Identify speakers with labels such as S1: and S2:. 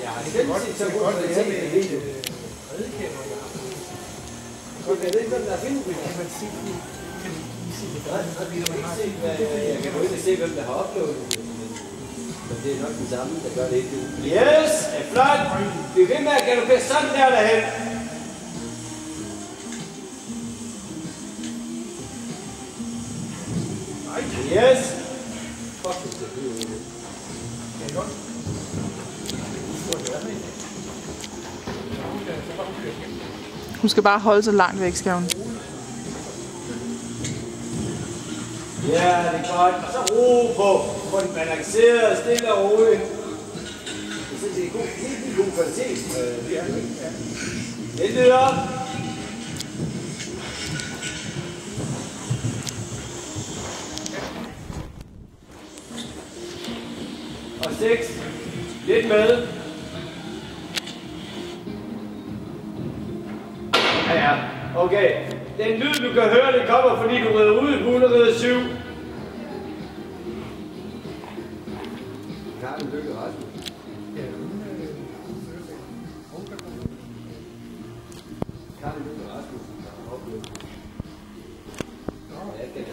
S1: Jeg har selv set så god kvalitet i video. Jeg ved ikke, hvem der er filmet.
S2: Kan man se det? Kan I se det?
S1: Jeg kan gå ind og se, hvem der har uploadet det. Men det er nok den samme, der gør det ikke. Yes! Det er flot! Vi er ved med at galopere sådan der derhen. Yes! Fuck, det er det.
S2: Det er godt.
S3: Hun skal bare holde sig langt væk, skal hun.
S1: Ja, det er godt. Og så ro på. Få den balanceret, stille og roligt. Jeg synes, det er helt god kvalitet. Lidt lidt op. Og 6. Lidt med. Ja, okay. Den lyd, du kan høre, det kommer, fordi du rider ud på 107. Karen Lykke Rasmussen. Karen Lykke Rasmussen.